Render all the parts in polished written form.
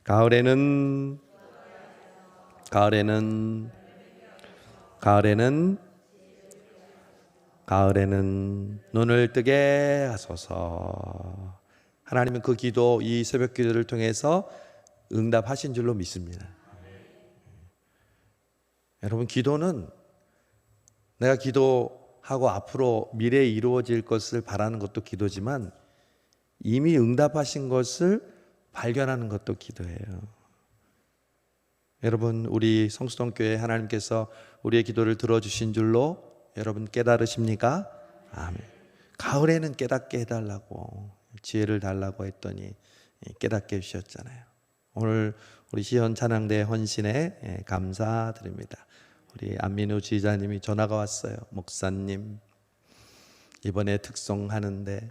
가을에는 가을에는 가을에는 가을에는 눈을 뜨게 하소서. 하나님은 그 기도, 이 새벽 기도를 통해서 응답하신 줄로 믿습니다. 여러분, 기도는 내가 기도하고 앞으로 미래에 이루어질 것을 바라는 것도 기도지만 이미 응답하신 것을 발견하는 것도 기도예요. 여러분, 우리 성수동교회 하나님께서 우리의 기도를 들어주신 줄로 여러분 깨달으십니까? 아멘. 가을에는 깨닫게 해달라고, 지혜를 달라고 했더니 깨닫게 해주셨잖아요. 오늘 우리 시현 찬양대 헌신에 감사드립니다. 우리 안민우 지휘자님이 전화가 왔어요. 목사님, 이번에 특송하는데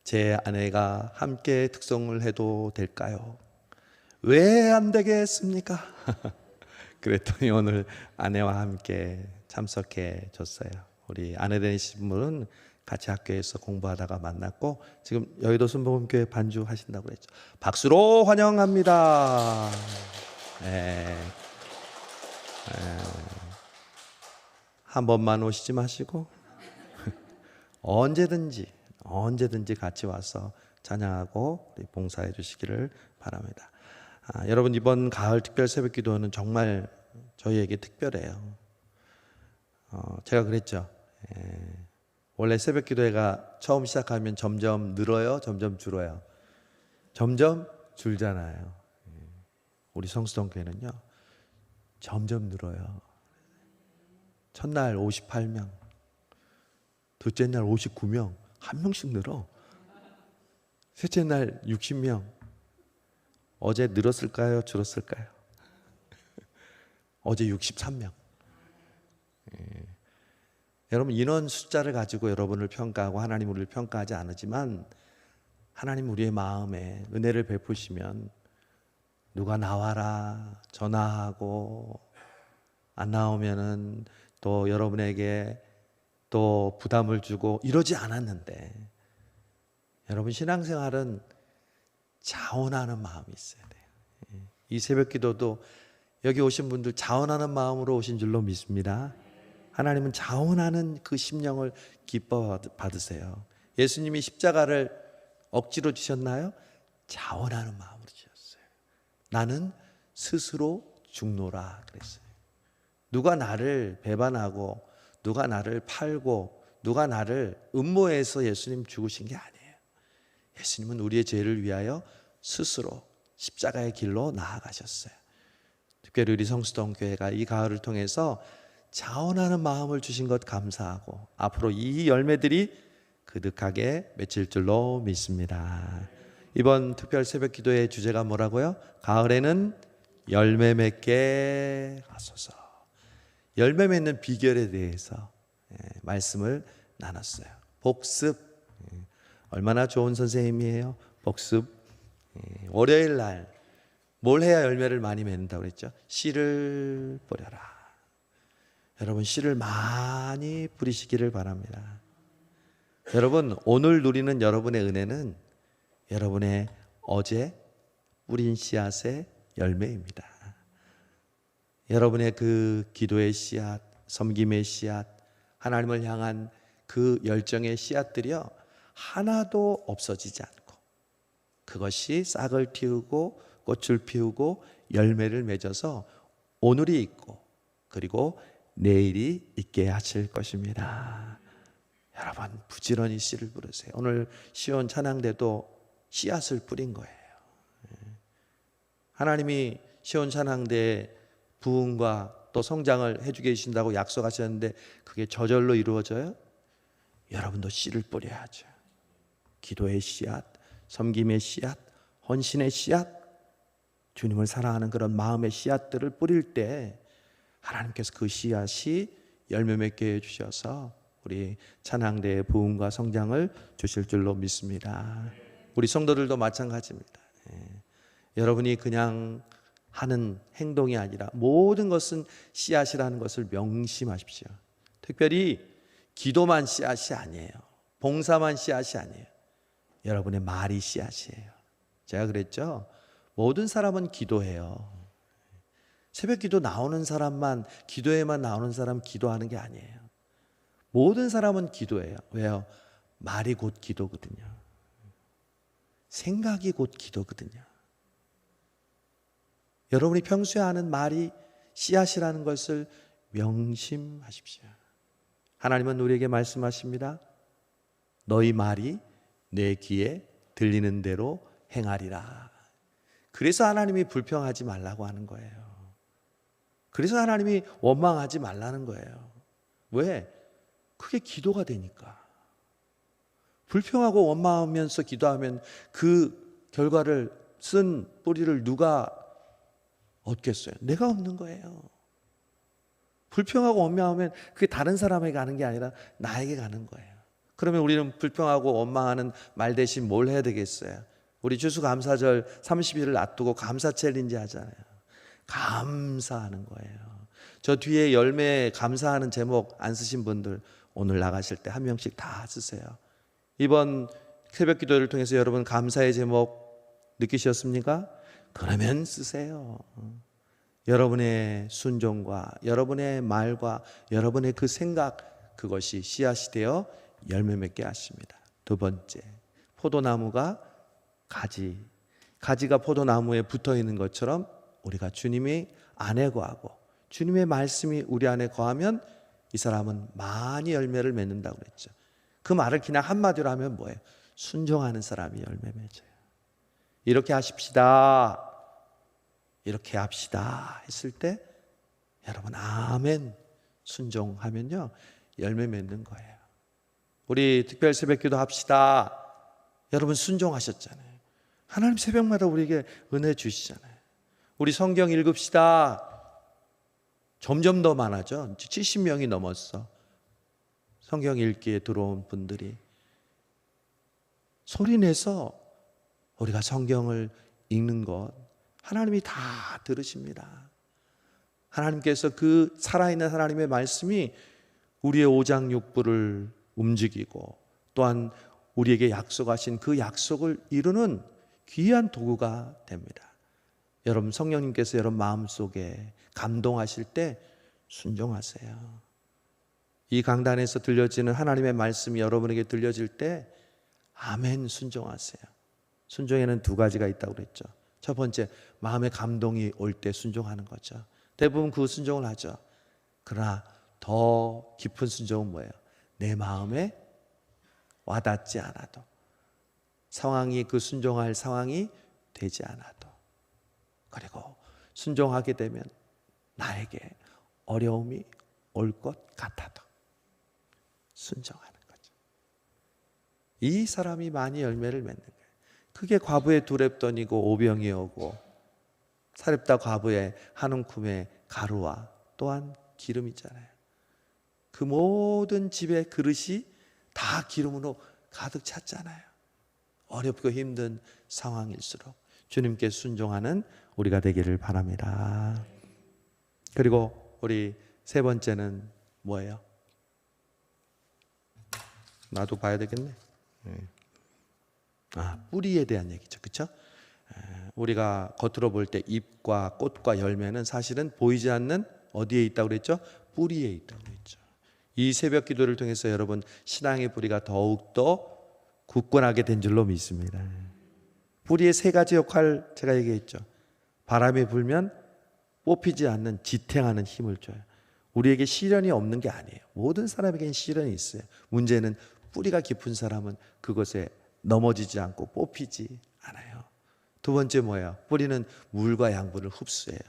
제 아내가 함께 특송을 해도 될까요? 왜 안 되겠습니까? 그랬더니 오늘 아내와 함께 참석해 줬어요. 우리 아내 되신 분은 같이 학교에서 공부하다가 만났고 지금 여의도 순복음교회 반주하신다고 그랬죠. 박수로 환영합니다. 한 번만 오시지 마시고 언제든지 같이 와서 찬양하고 봉사해 주시기를 바랍니다. 여러분, 이번 가을 특별 새벽 기도는 정말 저희에게 특별해요. 제가 그랬죠. 원래 새벽 기도회가 처음 시작하면 점점 늘어요, 점점 줄어요. 점점 줄잖아요. 우리 성수동교회는요 점점 늘어요. 첫날 58명, 둘째 날 59명, 한 명씩 늘어. 셋째 날 60명. 어제 늘었을까요? 줄었을까요? 어제 63명. 여러분, 인원 숫자를 가지고 여러분을 평가하고 하나님 우리를 평가하지 않지만 하나님 우리의 마음에 은혜를 베푸시면 누가 나와라 전화하고 안 나오면은 또 여러분에게 또 부담을 주고 이러지 않았는데, 여러분 신앙생활은 자원하는 마음이 있어야 돼요. 이 새벽 기도도 여기 오신 분들 자원하는 마음으로 오신 줄로 믿습니다. 하나님은 자원하는 그 심령을 기뻐 받으세요. 예수님이 십자가를 억지로 주셨나요? 자원하는 마음으로 주셨어요. 나는 스스로 죽노라 그랬어요. 누가 나를 배반하고 누가 나를 팔고 누가 나를 음모해서 예수님 죽으신 게 아니에요. 예수님은 우리의 죄를 위하여 스스로 십자가의 길로 나아가셨어요. 특별히 우리 성수동교회가 이 가을을 통해서 자원하는 마음을 주신 것 감사하고 앞으로 이 열매들이 그득하게 맺힐 줄로 믿습니다. 이번 특별 새벽 기도의 주제가 뭐라고요? 가을에는 열매 맺게 하소서. 열매 맺는 비결에 대해서 말씀을 나눴어요. 복습, 얼마나 좋은 선생님이에요. 복습. 월요일 날 뭘 해야 열매를 많이 맺는다고 그랬죠? 씨를 뿌려라. 여러분, 씨를 많이 뿌리시기를 바랍니다. 여러분, 오늘 누리는 여러분의 은혜는 여러분의 어제 뿌린 씨앗의 열매입니다. 여러분의 그 기도의 씨앗, 섬김의 씨앗, 하나님을 향한 그 열정의 씨앗들이요 하나도 없어지지 않고 그것이 싹을 틔우고 꽃을 피우고 열매를 맺어서 오늘이 있고 그리고 내일이 있게 하실 것입니다. 여러분, 부지런히 씨를 뿌리세요. 오늘 시온 찬양대도 씨앗을 뿌린 거예요. 하나님이 시온 찬양대의 부흥과 또 성장을 해주게 해주신다고 약속하셨는데 그게 저절로 이루어져요? 여러분도 씨를 뿌려야죠. 기도의 씨앗, 섬김의 씨앗, 헌신의 씨앗, 주님을 사랑하는 그런 마음의 씨앗들을 뿌릴 때 하나님께서 그 씨앗이 열매 맺게 해주셔서 우리 찬양대의 부흥과 성장을 주실 줄로 믿습니다. 우리 성도들도 마찬가지입니다. 여러분이 그냥 하는 행동이 아니라 모든 것은 씨앗이라는 것을 명심하십시오. 특별히 기도만 씨앗이 아니에요. 봉사만 씨앗이 아니에요. 여러분의 말이 씨앗이에요. 제가 그랬죠. 모든 사람은 기도해요. 새벽 기도 나오는 사람만, 기도회만 나오는 사람 기도하는 게 아니에요. 모든 사람은 기도해요. 왜요? 말이 곧 기도거든요. 생각이 곧 기도거든요. 여러분이 평소에 하는 말이 씨앗이라는 것을 명심하십시오. 하나님은 우리에게 말씀하십니다. 너희 말이 내 귀에 들리는 대로 행하리라. 그래서 하나님이 불평하지 말라고 하는 거예요. 그래서 하나님이 원망하지 말라는 거예요. 왜? 그게 기도가 되니까. 불평하고 원망하면서 기도하면 그 결과를 쓴 뿌리를 누가 얻겠어요? 내가 얻는 거예요. 불평하고 원망하면 그게 다른 사람에게 가는 게 아니라 나에게 가는 거예요. 그러면 우리는 불평하고 원망하는 말 대신 뭘 해야 되겠어요? 우리 추수감사절 30일을 놔두고 감사 챌린지 하잖아요. 감사하는 거예요. 저 뒤에 열매 감사하는 제목 안 쓰신 분들 오늘 나가실 때 한 명씩 다 쓰세요. 이번 새벽 기도를 통해서 여러분 감사의 제목 느끼셨습니까? 그러면 쓰세요. 여러분의 순종과 여러분의 말과 여러분의 그 생각, 그것이 씨앗이 되어 열매 맺게 하십니다. 두 번째, 포도나무가 가지가 포도나무에 붙어 있는 것처럼 우리가 주님이 안에 거하고 주님의 말씀이 우리 안에 거하면 이 사람은 많이 열매를 맺는다고 그랬죠. 그 말을 그냥 한마디로 하면 뭐예요? 순종하는 사람이 열매 맺어요. 이렇게 하십시다, 이렇게 합시다 했을 때 여러분 아멘 순종하면요 열매 맺는 거예요. 우리 특별 새벽기도 합시다. 여러분 순종하셨잖아요. 하나님 새벽마다 우리에게 은혜 주시잖아요. 우리 성경 읽읍시다. 점점 더 많아져. 70명이 넘었어. 성경 읽기에 들어온 분들이 소리내서 우리가 성경을 읽는 것 하나님이 다 들으십니다. 하나님께서 그 살아있는 하나님의 말씀이 우리의 오장육부를 움직이고 또한 우리에게 약속하신 그 약속을 이루는 귀한 도구가 됩니다. 여러분 성령님께서 여러분 마음속에 감동하실 때 순종하세요. 이 강단에서 들려지는 하나님의 말씀이 여러분에게 들려질 때 아멘 순종하세요. 순종에는 두 가지가 있다고 그랬죠. 첫 번째, 마음의 감동이 올 때 순종하는 거죠. 대부분 그 순종을 하죠. 그러나 더 깊은 순종은 뭐예요? 내 마음에 와닿지 않아도, 상황이 그 순종할 상황이 되지 않아도, 그리고 순종하게 되면 나에게 어려움이 올 것 같아도 순종하는 거죠. 이 사람이 많이 열매를 맺는 거예요. 그게 과부의 두 랩돈이고 오병이 오고 사렙다 과부의 한 움큼의 가루와 또한 기름이잖아요. 그 모든 집의 그릇이 다 기름으로 가득 찼잖아요. 어렵고 힘든 상황일수록 주님께 순종하는 우리가 되기를 바랍니다. 그리고 우리 세 번째는 뭐예요? 나도 봐야 되겠네. 뿌리에 대한 얘기죠. 그렇죠? 우리가 겉으로 볼 때 잎과 꽃과 열매는 사실은 보이지 않는 어디에 있다고 그랬죠? 뿌리에 있다고 그랬죠. 이 새벽 기도를 통해서 여러분 신앙의 뿌리가 더욱더 굳건하게 된 줄로 믿습니다. 뿌리의 세 가지 역할 제가 얘기했죠. 바람이 불면 뽑히지 않는 지탱하는 힘을 줘요. 우리에게 시련이 없는 게 아니에요. 모든 사람에게는 시련이 있어요. 문제는 뿌리가 깊은 사람은 그것에 넘어지지 않고 뽑히지 않아요. 두 번째 뭐예요? 뿌리는 물과 양분을 흡수해요.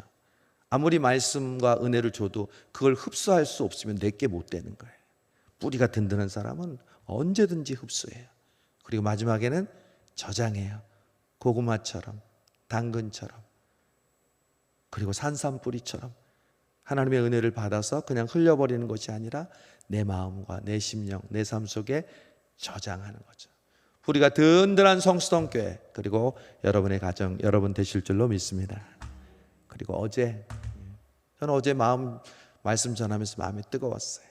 아무리 말씀과 은혜를 줘도 그걸 흡수할 수 없으면 내게 못 되는 거예요. 뿌리가 든든한 사람은 언제든지 흡수해요. 그리고 마지막에는 저장해요. 고구마처럼, 당근처럼, 그리고 산삼뿌리처럼 하나님의 은혜를 받아서 그냥 흘려버리는 것이 아니라 내 마음과 내 심령, 내 삶 속에 저장하는 거죠. 우리가 든든한 성수동교회, 그리고 여러분의 가정, 여러분 되실 줄로 믿습니다. 그리고 저는 어제 말씀 전하면서 마음이 뜨거웠어요.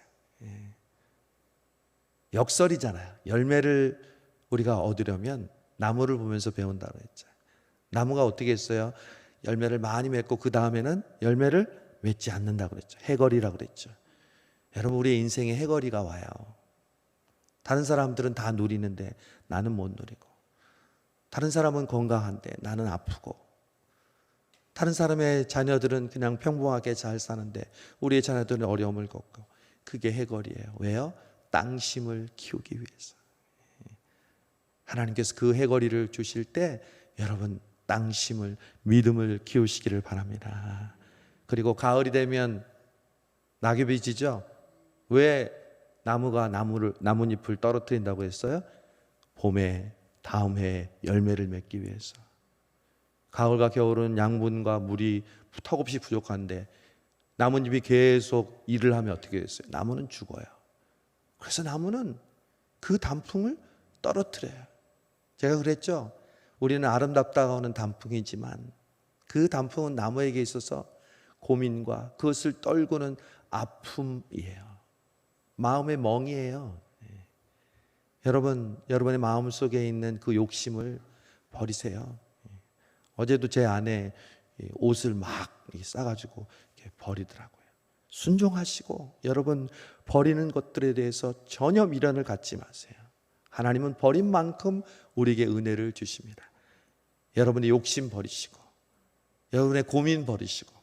역설이잖아요. 열매를 우리가 얻으려면 나무를 보면서 배운다고 했죠. 나무가 어떻게 했어요? 열매를 많이 맺고 그 다음에는 열매를 맺지 않는다고 그랬죠. 해거리라고 그랬죠. 여러분, 우리의 인생에 해거리가 와요. 다른 사람들은 다 누리는데 나는 못 누리고, 다른 사람은 건강한데 나는 아프고, 다른 사람의 자녀들은 그냥 평범하게 잘 사는데 우리의 자녀들은 어려움을 겪고, 그게 해거리예요. 왜요? 땅심을 키우기 위해서. 하나님께서 그 해거리를 주실 때 여러분 땅심을, 믿음을 키우시기를 바랍니다. 그리고 가을이 되면 낙엽이 지죠. 왜 나무가 나뭇잎을 떨어뜨린다고 했어요? 봄에 다음 해에 열매를 맺기 위해서. 가을과 겨울은 양분과 물이 턱없이 부족한데 나뭇잎이 계속 일을 하면 어떻게 됐어요? 나무는 죽어요. 그래서 나무는 그 단풍을 떨어뜨려요. 제가 그랬죠. 우리는 아름답다고 하는 단풍이지만 그 단풍은 나무에게 있어서 고민과 그것을 떨구는 아픔이에요. 마음의 멍이에요. 여러분, 여러분의 마음 속에 있는 그 욕심을 버리세요. 어제도 제 아내 옷을 막 싸가지고 이렇게 버리더라고요. 순종하시고, 여러분 버리는 것들에 대해서 전혀 미련을 갖지 마세요. 하나님은 버린 만큼 우리에게 은혜를 주십니다. 여러분의 욕심 버리시고, 여러분의 고민 버리시고,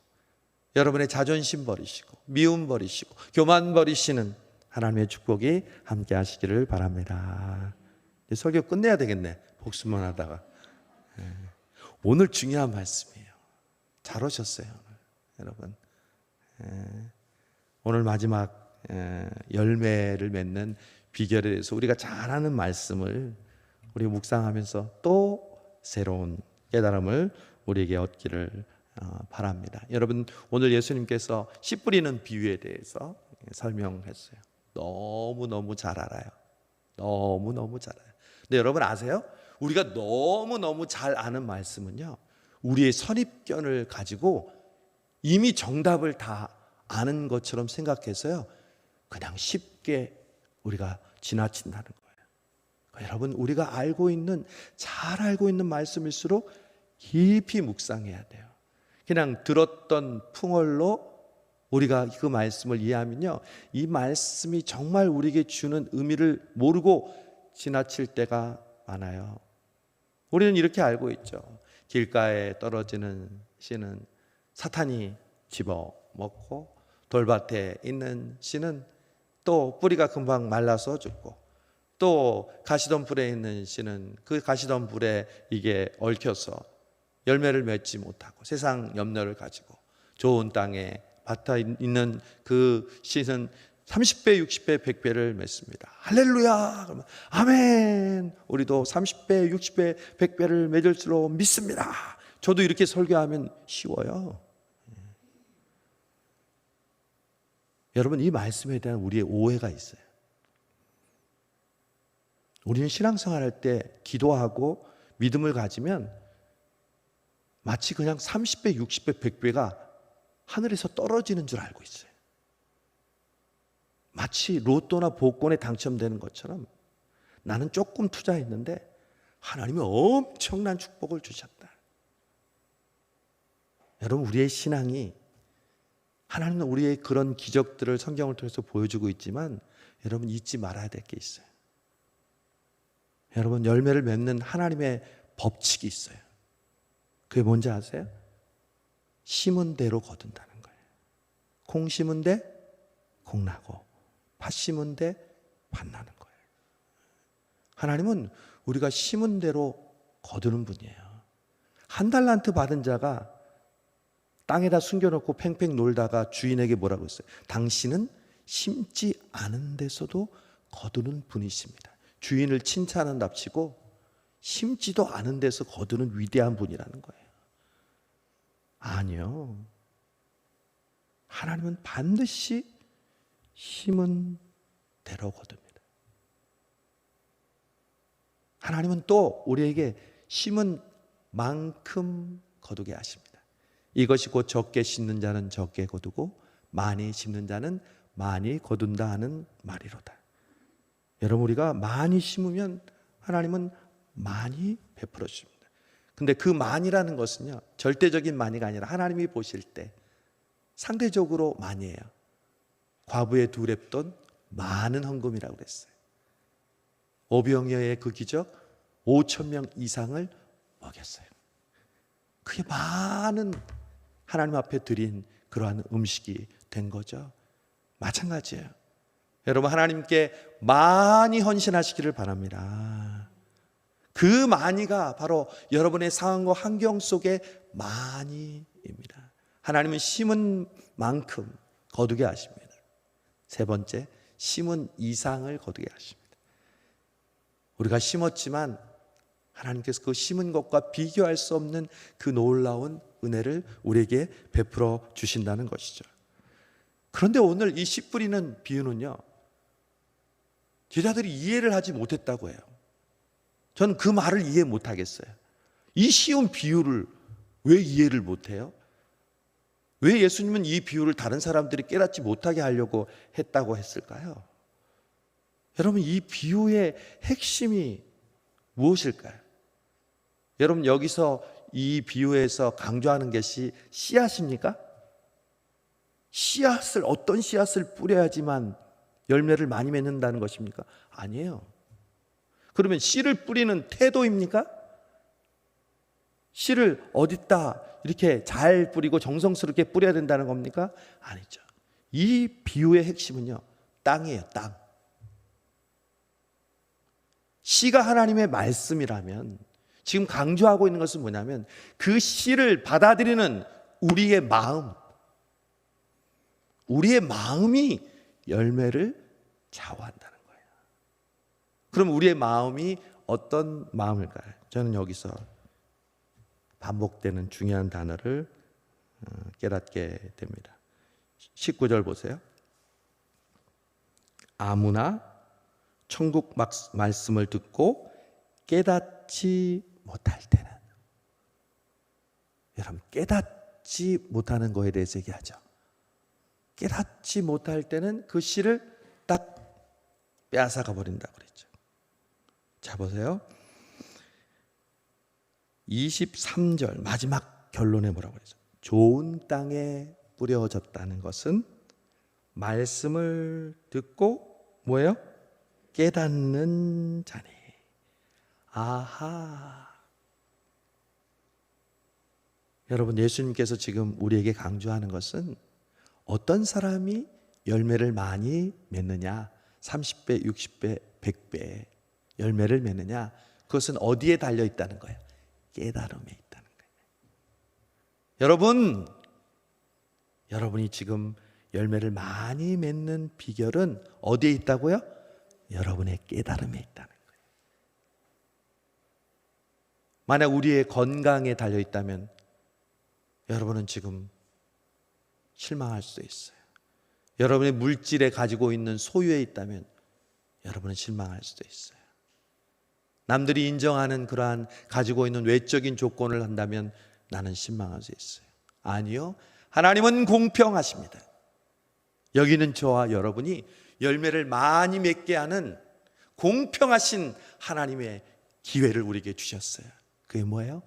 여러분의 자존심 버리시고, 미움 버리시고, 교만 버리시는 하나님의 축복이 함께 하시기를 바랍니다. 이제 설교 끝내야 되겠네. 복습만 하다가. 오늘 중요한 말씀이에요. 잘 오셨어요, 오늘. 여러분. 오늘 마지막 열매를 맺는 비결에 대해서 우리가 잘 아는 말씀을 우리가 묵상하면서 또 새로운 깨달음을 우리에게 얻기를 바랍니다. 여러분, 오늘 예수님께서 씨 뿌리는 비유에 대해서 설명했어요. 너무너무 잘 알아요. 너무너무 잘 알아요. 근데 여러분 아세요? 우리가 너무너무 잘 아는 말씀은요, 우리의 선입견을 가지고 이미 정답을 다 아는 것처럼 생각해서요, 그냥 쉽게 우리가 지나친다는 거예요. 그러니까 여러분, 우리가 알고 있는, 잘 알고 있는 말씀일수록 깊이 묵상해야 돼요. 그냥 들었던 풍월로 우리가 그 말씀을 이해하면요, 이 말씀이 정말 우리에게 주는 의미를 모르고 지나칠 때가 많아요. 우리는 이렇게 알고 있죠. 길가에 떨어지는 씨는 사탄이 집어먹고, 돌밭에 있는 씨는 또 뿌리가 금방 말라서 죽고, 또 가시덤불에 있는 씨는 그 가시덤불에 이게 얽혀서 열매를 맺지 못하고 세상 염려를 가지고 좋은 땅에 밭에 있는 그 씨는 30배, 60배, 100배를 맺습니다. 할렐루야! 그러면 아멘! 우리도 30배, 60배, 100배를 맺을 줄로 믿습니다. 저도 이렇게 설교하면 쉬워요. 여러분, 이 말씀에 대한 우리의 오해가 있어요. 우리는 신앙생활 할 때 기도하고 믿음을 가지면 마치 그냥 30배, 60배, 100배가 하늘에서 떨어지는 줄 알고 있어요. 마치 로또나 복권에 당첨되는 것처럼 나는 조금 투자했는데 하나님이 엄청난 축복을 주셨다. 여러분, 우리의 신앙이, 하나님은 우리의 그런 기적들을 성경을 통해서 보여주고 있지만 여러분 잊지 말아야 될 게 있어요. 여러분, 열매를 맺는 하나님의 법칙이 있어요. 그게 뭔지 아세요? 심은 대로 거둔다는 거예요. 콩 심은 데 콩 나고, 팥 심은 데 팥 나는 거예요. 하나님은 우리가 심은 대로 거두는 분이에요. 한 달란트 받은 자가 땅에다 숨겨놓고 팽팽 놀다가 주인에게 뭐라고 했어요? 당신은 심지 않은 데서도 거두는 분이십니다. 주인을 칭찬한답시고 심지도 않은 데서 거두는 위대한 분이라는 거예요. 아니요. 하나님은 반드시 심은 대로 거둡니다. 하나님은 또 우리에게 심은 만큼 거두게 하십니다. 이것이 곧 적게 심는 자는 적게 거두고 많이 심는 자는 많이 거둔다 하는 말이로다. 여러분, 우리가 많이 심으면 하나님은 많이 베풀어 주십니다. 근데 그 많이라는 것은요, 절대적인 많이가 아니라 하나님이 보실 때 상대적으로 많이에요. 과부의 2렙돈 많은 헌금이라고 그랬어요. 오병이어의 그 기적 5,000명 이상을 먹였어요. 그게 많은 하나님 앞에 드린 그러한 음식이 된 거죠. 마찬가지예요. 여러분, 하나님께 많이 헌신하시기를 바랍니다. 그 많이가 바로 여러분의 상황과 환경 속에 많이입니다. 하나님은 심은 만큼 거두게 하십니다. 3번째, 심은 이상을 거두게 하십니다. 우리가 심었지만 하나님께서 그 심은 것과 비교할 수 없는 그 놀라운 은혜를 우리에게 베풀어 주신다는 것이죠. 그런데 오늘 이 씨 뿌리는 비유는요, 제자들이 이해를 하지 못했다고 해요. 저는 그 말을 이해 못하겠어요. 이 쉬운 비유를 왜 이해를 못해요? 왜 예수님은 이 비유를 다른 사람들이 깨닫지 못하게 하려고 했다고 했을까요? 여러분, 이 비유의 핵심이 무엇일까요? 여러분, 여기서 이 비유에서 강조하는 것이 씨앗입니까? 씨앗을, 어떤 씨앗을 뿌려야지만 열매를 많이 맺는다는 것입니까? 아니에요. 그러면 씨를 뿌리는 태도입니까? 씨를 어디다 이렇게 잘 뿌리고 정성스럽게 뿌려야 된다는 겁니까? 아니죠. 이 비유의 핵심은요, 땅이에요, 땅. 씨가 하나님의 말씀이라면 지금 강조하고 있는 것은 뭐냐면 그 씨를 받아들이는 우리의 마음, 우리의 마음이 열매를 좌우한다는 거예요. 그럼 우리의 마음이 어떤 마음일까요? 저는 여기서 반복되는 중요한 단어를 깨닫게 됩니다. 19절 보세요. 아무나 천국 말씀을 듣고 깨닫지 못할 때는, 여러분, 깨닫지 못하는 거에 대해서 얘기하죠. 깨닫지 못할 때는 그 씨를 딱 빼앗아가 버린다고 그랬죠. 자, 보세요. 23절 마지막 결론에 뭐라고 그랬죠? 좋은 땅에 뿌려졌다는 것은 말씀을 듣고 뭐예요? 깨닫는 자니. 아하. 여러분, 예수님께서 지금 우리에게 강조하는 것은 어떤 사람이 열매를 많이 맺느냐, 30배, 60배, 100배 열매를 맺느냐, 그것은 어디에 달려 있다는 거예요? 깨달음에 있다는 거예요. 여러분이 지금 열매를 많이 맺는 비결은 어디에 있다고요? 여러분의 깨달음에 있다는 거예요. 만약 우리의 건강에 달려 있다면 여러분은 지금 실망할 수 있어요. 여러분의 물질에 가지고 있는 소유에 있다면 여러분은 실망할 수도 있어요. 남들이 인정하는 그러한 가지고 있는 외적인 조건을 한다면 나는 실망할 수 있어요. 아니요, 하나님은 공평하십니다. 여기는 저와 여러분이 열매를 많이 맺게 하는 공평하신 하나님의 기회를 우리에게 주셨어요. 그게 뭐예요?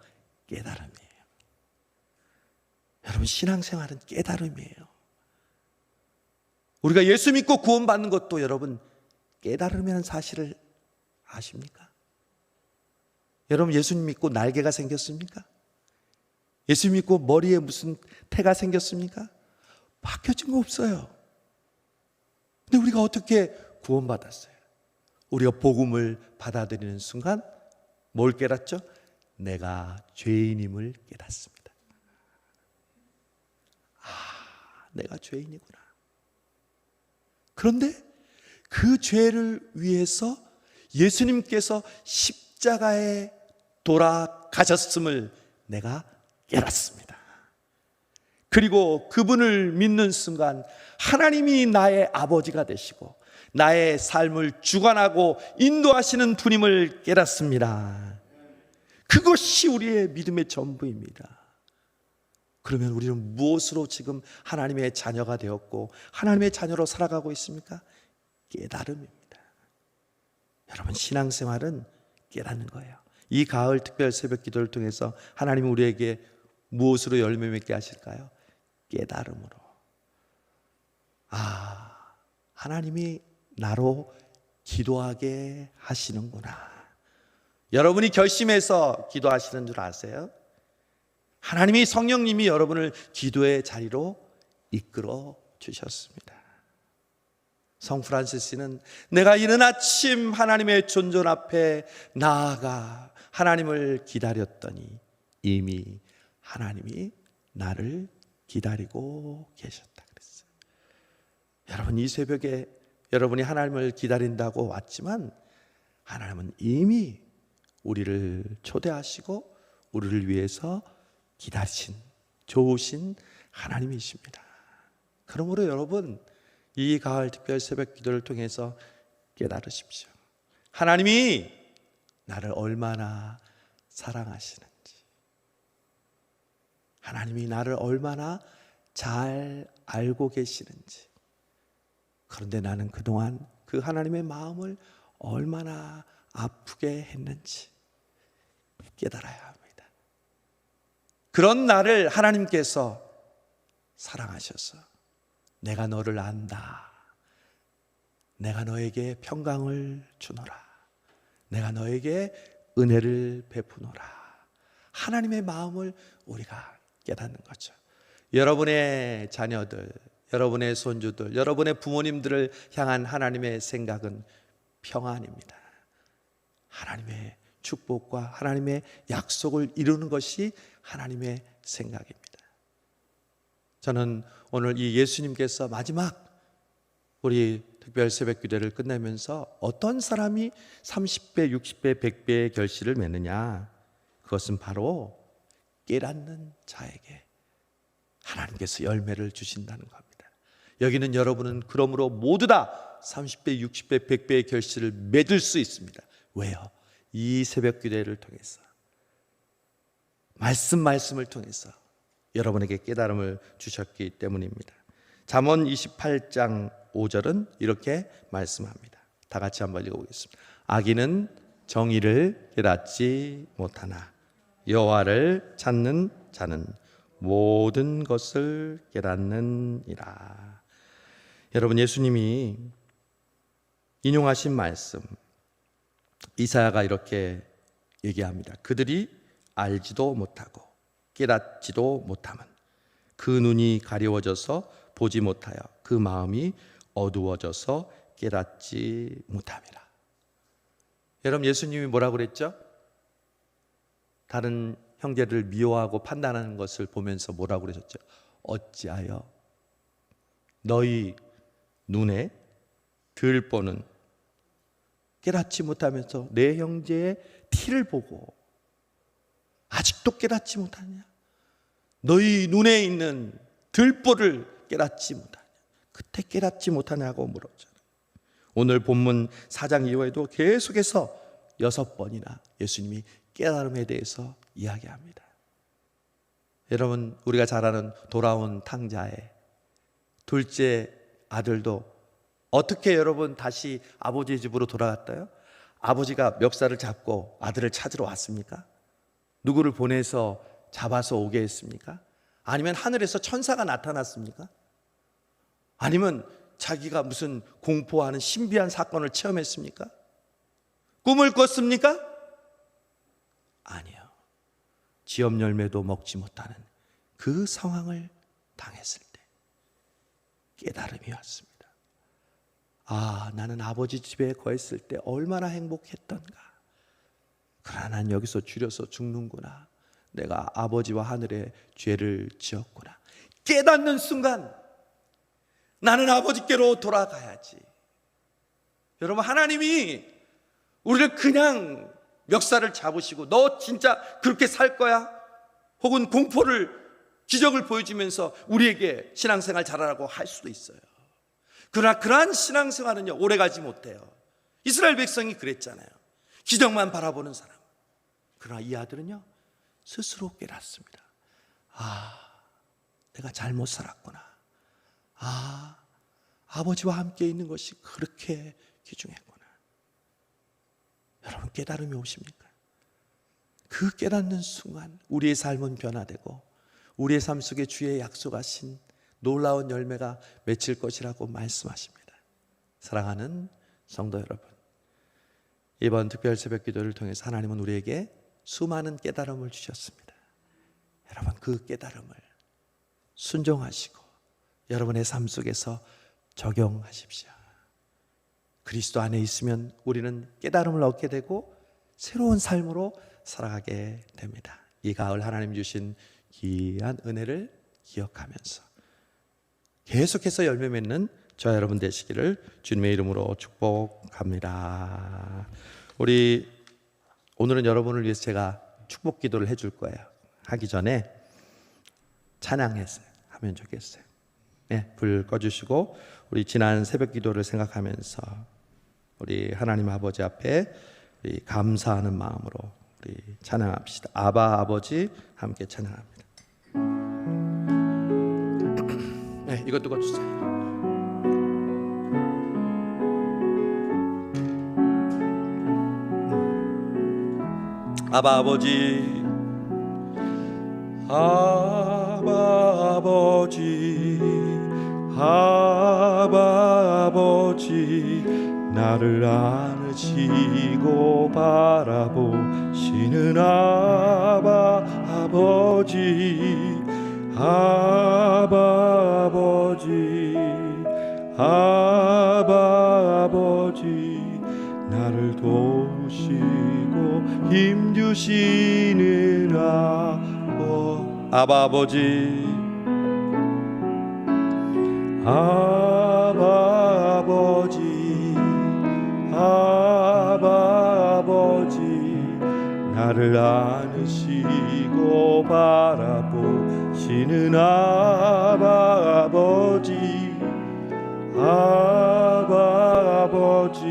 깨달음이에요. 여러분, 신앙생활은 깨달음이에요. 우리가 예수 믿고 구원받는 것도 여러분 깨달음이라는 사실을 아십니까? 여러분, 예수 믿고 날개가 생겼습니까? 예수 믿고 머리에 무슨 태가 생겼습니까? 바뀌어진 거 없어요. 근데 우리가 어떻게 구원받았어요? 우리가 복음을 받아들이는 순간 뭘 깨닫죠? 내가 죄인임을 깨닫습니다. 내가 죄인이구나. 그런데 그 죄를 위해서 예수님께서 십자가에 돌아가셨음을 내가 깨닫습니다. 그리고 그분을 믿는 순간 하나님이 나의 아버지가 되시고 나의 삶을 주관하고 인도하시는 분임을 깨닫습니다. 그것이 우리의 믿음의 전부입니다. 그러면 우리는 무엇으로 지금 하나님의 자녀가 되었고 하나님의 자녀로 살아가고 있습니까? 깨달음입니다. 여러분, 신앙생활은 깨닫는 거예요. 이 가을 특별 새벽 기도를 통해서 하나님은 우리에게 무엇으로 열매 맺게 하실까요? 깨달음으로. 하나님이 나로 기도하게 하시는구나. 여러분이 결심해서 기도하시는 줄 아세요? 하나님이, 성령님이 여러분을 기도의 자리로 이끌어 주셨습니다. 성 프란시스는 내가 이른 아침 하나님의 존전 앞에 나아가 하나님을 기다렸더니 이미 하나님이 나를 기다리고 계셨다 그랬어요. 여러분, 이 새벽에 여러분이 하나님을 기다린다고 왔지만 하나님은 이미 우리를 초대하시고 우리를 위해서 기다리신 좋으신 하나님이십니다. 그러므로 여러분, 이 가을 특별 새벽 기도를 통해서 깨달으십시오. 하나님이 나를 얼마나 사랑하시는지, 하나님이 나를 얼마나 잘 알고 계시는지, 그런데 나는 그동안 그 하나님의 마음을 얼마나 아프게 했는지 깨달아야 합니다. 그런 나를 하나님께서 사랑하셔서 내가 너를 안다, 내가 너에게 평강을 주노라, 내가 너에게 은혜를 베푸노라, 하나님의 마음을 우리가 깨닫는 거죠. 여러분의 자녀들, 여러분의 손주들, 여러분의 부모님들을 향한 하나님의 생각은 평안입니다. 하나님의 축복과 하나님의 약속을 이루는 것이 하나님의 생각입니다. 저는 오늘 이 예수님께서 마지막 우리 특별 새벽 기도를 끝내면서 어떤 사람이 30배, 60배, 100배의 결실을 맺느냐, 그것은 바로 깨닫는 자에게 하나님께서 열매를 주신다는 겁니다. 여기는 여러분은 그러므로 모두 다 30배, 60배, 100배의 결실을 맺을 수 있습니다. 왜요? 이 새벽 기도를 통해서, 말씀을 통해서 여러분에게 깨달음을 주셨기 때문입니다. 잠언 28장 5절은 이렇게 말씀합니다. 다 같이 한번 읽어보겠습니다. 악인은 정의를 깨닫지 못하나 여호와를 찾는 자는 모든 것을 깨닫느니라. 여러분, 예수님이 인용하신 말씀, 이사야가 이렇게 얘기합니다. 그들이 알지도 못하고 깨닫지도 못함은 그 눈이 가려워져서 보지 못하여 그 마음이 어두워져서 깨닫지 못함이라. 여러분, 예수님이 뭐라고 그랬죠? 다른 형제를 미워하고 판단하는 것을 보면서 뭐라고 그러셨죠? 어찌하여 너희 눈에 들보는 깨닫지 못하면서 내 형제의 티를 보고 아직도 깨닫지 못하냐? 너희 눈에 있는 들보를 깨닫지 못하냐? 그때 깨닫지 못하냐고 물었잖아요. 오늘 본문 4장 이후에도 계속해서 6번이나 예수님이 깨달음에 대해서 이야기합니다. 여러분, 우리가 잘 아는 돌아온 탕자의 둘째 아들도 어떻게 여러분 다시 아버지 집으로 돌아갔어요? 아버지가 멱살을 잡고 아들을 찾으러 왔습니까? 누구를 보내서 잡아서 오게 했습니까? 아니면 하늘에서 천사가 나타났습니까? 아니면 자기가 무슨 공포하는 신비한 사건을 체험했습니까? 꿈을 꿨습니까? 아니요. 지업 열매도 먹지 못하는 그 상황을 당했을 때 깨달음이 왔습니다. 나는 아버지 집에 거했을 때 얼마나 행복했던가. 그러나 난 여기서 줄여서 죽는구나. 내가 아버지와 하늘에 죄를 지었구나. 깨닫는 순간 나는 아버지께로 돌아가야지. 여러분, 하나님이 우리를 그냥 멱살을 잡으시고 너 진짜 그렇게 살 거야? 혹은 기적을 보여주면서 우리에게 신앙생활 잘하라고 할 수도 있어요. 그러나 그러한 신앙생활은요, 오래가지 못해요. 이스라엘 백성이 그랬잖아요. 기적만 바라보는 사람. 그러나 이 아들은요, 스스로 깨닫습니다. 내가 잘못 살았구나. 아버지와 함께 있는 것이 그렇게 귀중했구나. 여러분, 깨달음이 오십니까? 그 깨닫는 순간 우리의 삶은 변화되고 우리의 삶 속에 주의 약속하신 놀라운 열매가 맺힐 것이라고 말씀하십니다. 사랑하는 성도 여러분, 이번 특별 새벽 기도를 통해서 하나님은 우리에게 수많은 깨달음을 주셨습니다. 여러분, 그 깨달음을 순종하시고 여러분의 삶 속에서 적용하십시오. 그리스도 안에 있으면 우리는 깨달음을 얻게 되고 새로운 삶으로 살아가게 됩니다. 이 가을 하나님 주신 귀한 은혜를 기억하면서 계속해서 열매 맺는 저와 여러분 되시기를 주님의 이름으로 축복합니다. 오늘은 여러분을 위해서 제가 축복 기도를 해줄 거예요. 하기 전에 찬양했어요. 하면 좋겠어요. 네, 불 꺼주시고 우리 지난 새벽 기도를 생각하면서 우리 하나님 아버지 앞에 우리 감사하는 마음으로 우리 찬양합시다. 아바 아버지 함께 찬양합니다. 네, 이것도 꺼주세요. 아바 아버지, 아바 아버지, 아바 아버지, 나를 안으시고 바라보시는 아바 아버지, 아바 아버지, 아바 아버지, 나를 도우시고 힘주시는 아바 아버지, 아바 아버지, 아바 아버지, 나를 안으시고 바라보시는 아바 아버지, 아바 아버지,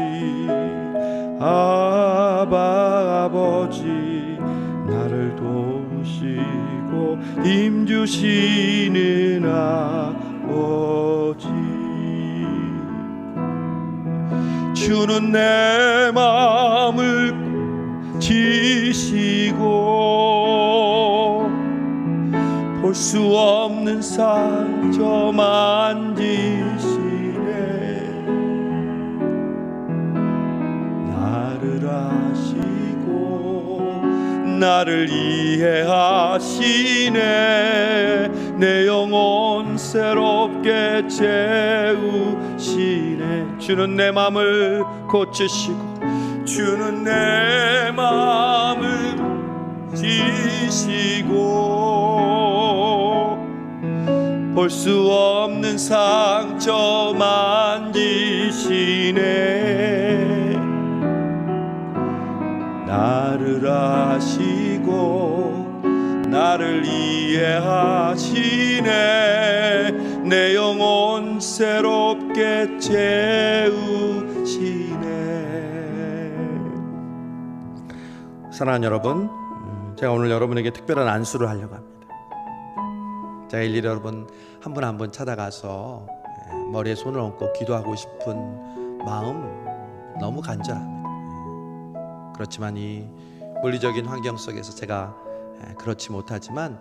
아바 아버지, 나를 도우시고 힘주시는 아버지. 주는 내 마음을 지시고 볼 수 없는 상처 만지시네. 나를 아시고 나를 이해하시네. 내 영혼 새롭게 채우시네. 주는 내 마음을 고치시고 주는 내 마음을 지시고 볼 수 없는 상처 만지시네. 나를 아시고 나를 이해하시네. 내 영혼 새롭게 채우시네. 사랑하는 여러분, 제가 오늘 여러분에게 특별한 안수를 하려고 합니다. 제가 일일이 여러분 한 분 한 분 찾아가서 머리에 손을 얹고 기도하고 싶은 마음 너무 간절합니다. 그렇지만 이 물리적인 환경 속에서 제가 그렇지 못하지만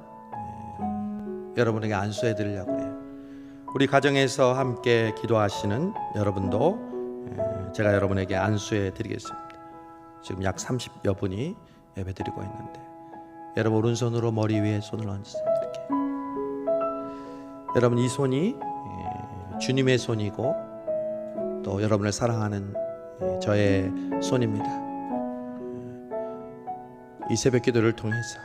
여러분에게 안수해 드리려고 해요. 우리 가정에서 함께 기도하시는 여러분도 제가 여러분에게 안수해 드리겠습니다. 지금 약 30여 분이 예배 드리고 있는데 여러분 오른손으로 머리 위에 손을 얹으세요. 이렇게. 여러분 이 손이 주님의 손이고 또 여러분을 사랑하는 저의 손입니다. 이 새벽 기도를 통해서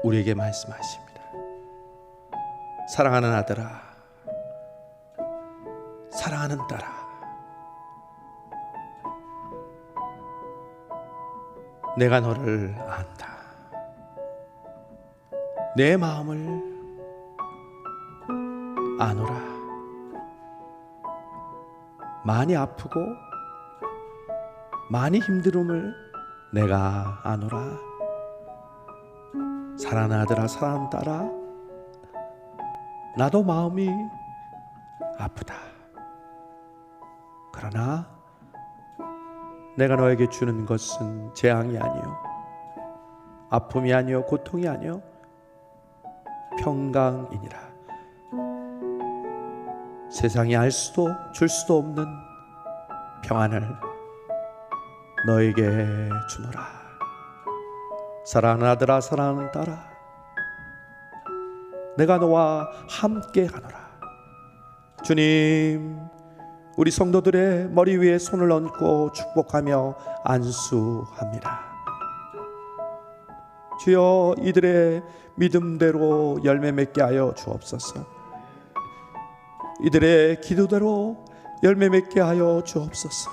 우리에게 말씀하십니다. 사랑하는 아들아, 사랑하는 딸아, 내가 너를 안다. 내 마음을 아노라. 많이 아프고 많이 힘듦을 내가 아노라. 사랑하는 아들아, 사랑하는 딸아, 나도 마음이 아프다. 그러나 내가 너에게 주는 것은 재앙이 아니요 아픔이 아니요 고통이 아니요 평강이니라. 세상이 알 수도 줄 수도 없는 평안을 너에게 주노라. 사랑하는 아들아, 사랑하는 딸아, 내가 너와 함께 하노라. 주님, 우리 성도들의 머리 위에 손을 얹고 축복하며 안수합니다. 주여, 이들의 믿음대로 열매 맺게 하여 주옵소서. 이들의 기도대로 열매 맺게 하여 주옵소서.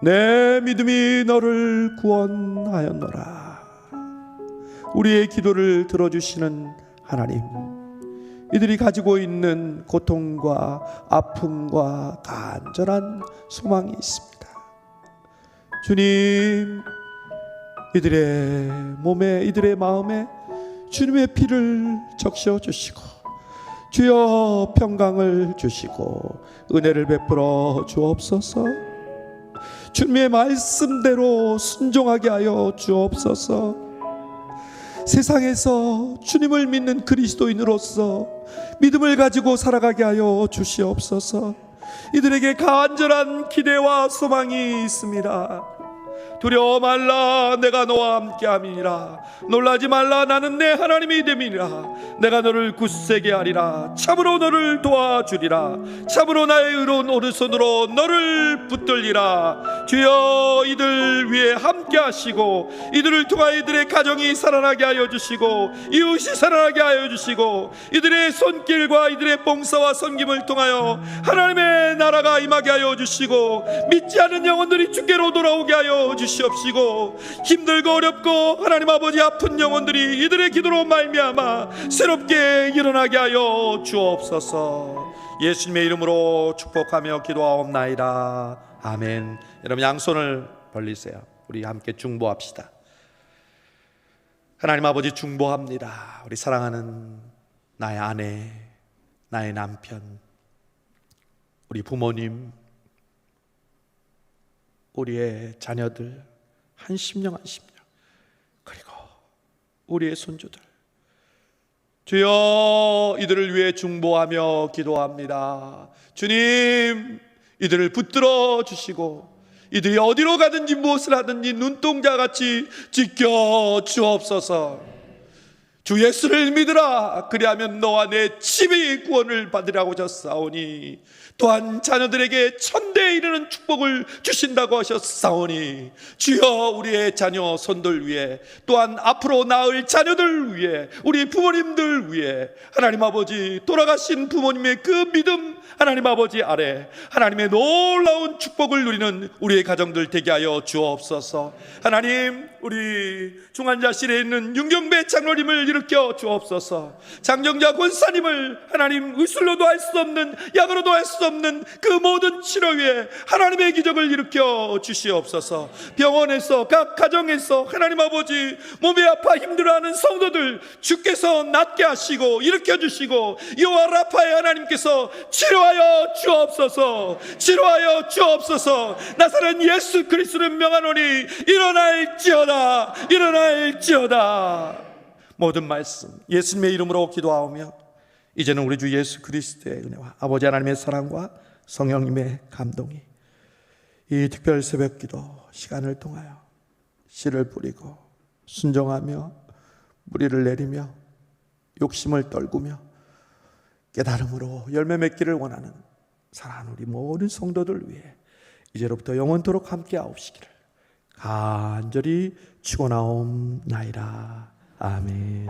내 믿음이 너를 구원하였노라. 우리의 기도를 들어주시는 하나님, 이들이 가지고 있는 고통과 아픔과 간절한 소망이 있습니다. 주님, 이들의 몸에, 이들의 마음에 주님의 피를 적셔 주시고 주여 평강을 주시고 은혜를 베풀어 주옵소서. 주님의 말씀대로 순종하게 하여 주옵소서. 세상에서 주님을 믿는 그리스도인으로서 믿음을 가지고 살아가게 하여 주시옵소서. 이들에게 간절한 기대와 소망이 있습니다. 두려워 말라, 내가 너와 함께함이니라. 놀라지 말라, 나는 내 하나님이 됨이니라. 내가 너를 굳세게 하리라. 참으로 너를 도와주리라. 참으로 나의 의로운 오른손으로 너를 붙들리라. 주여, 이들 위해 함께 하시고 이들을 통하여 이들의 가정이 살아나게 하여 주시고 이웃이 살아나게 하여 주시고 이들의 손길과 이들의 봉사와 섬김을 통하여 하나님의 나라가 임하게 하여 주시고 믿지 않은 영혼들이 주께로 돌아오게 하여 주시옵소서. 힘들고 어렵고 하나님 아버지 아픈 영혼들이 이들의 기도로 말미암아 새롭게 일어나게 하여 주옵소서. 예수님의 이름으로 축복하며 기도하옵나이다. 아멘. 여러분, 양손을 벌리세요. 우리 함께 중보합시다. 하나님 아버지, 중보합니다. 우리 사랑하는 나의 아내, 나의 남편, 우리 부모님, 우리의 자녀들, 한 심령 한 심령, 그리고 우리의 손주들, 주여, 이들을 위해 중보하며 기도합니다. 주님, 이들을 붙들어 주시고 이들이 어디로 가든지 무엇을 하든지 눈동자같이 지켜 주옵소서. 주 예수를 믿으라. 그리하면 너와 내 집이 구원을 받으라고 하셨사오니, 또한 자녀들에게 천대에 이르는 축복을 주신다고 하셨사오니, 주여, 우리의 자녀 손들 위해, 또한 앞으로 낳을 자녀들 위해, 우리 부모님들 위해, 하나님 아버지, 돌아가신 부모님의 그 믿음 하나님 아버지 아래 하나님의 놀라운 축복을 누리는 우리의 가정들 되게 하여 주옵소서. 하나님, 우리 중환자실에 있는 윤경배 장로님을 일으켜 주옵소서. 장정자 권사님을 하나님, 의술로도 할 수 없는, 약으로도 할 수 없는 그 모든 치료 위에 하나님의 기적을 일으켜 주시옵소서. 병원에서, 각 가정에서 하나님 아버지 몸이 아파 힘들어하는 성도들 주께서 낫게 하시고 일으켜 주시고, 여호와 라파의 하나님께서 치료하여 주옵소서. 치료하여 주옵소서. 나사렛 예수 그리스도를 명하노니 일어날지어다, 일어날지어다. 모든 말씀 예수님의 이름으로 기도하오며, 이제는 우리 주 예수 그리스도의 은혜와 아버지 하나님의 사랑과 성령님의 감동이 이 특별 새벽기도 시간을 통하여 씨를 뿌리고 순종하며 무리를 내리며 욕심을 떨구며 깨달음으로 열매 맺기를 원하는 사랑하는 우리 모든 성도들 위해 이제로부터 영원토록 함께 하옵시기를 간절히 축원하옵나이다. 아멘.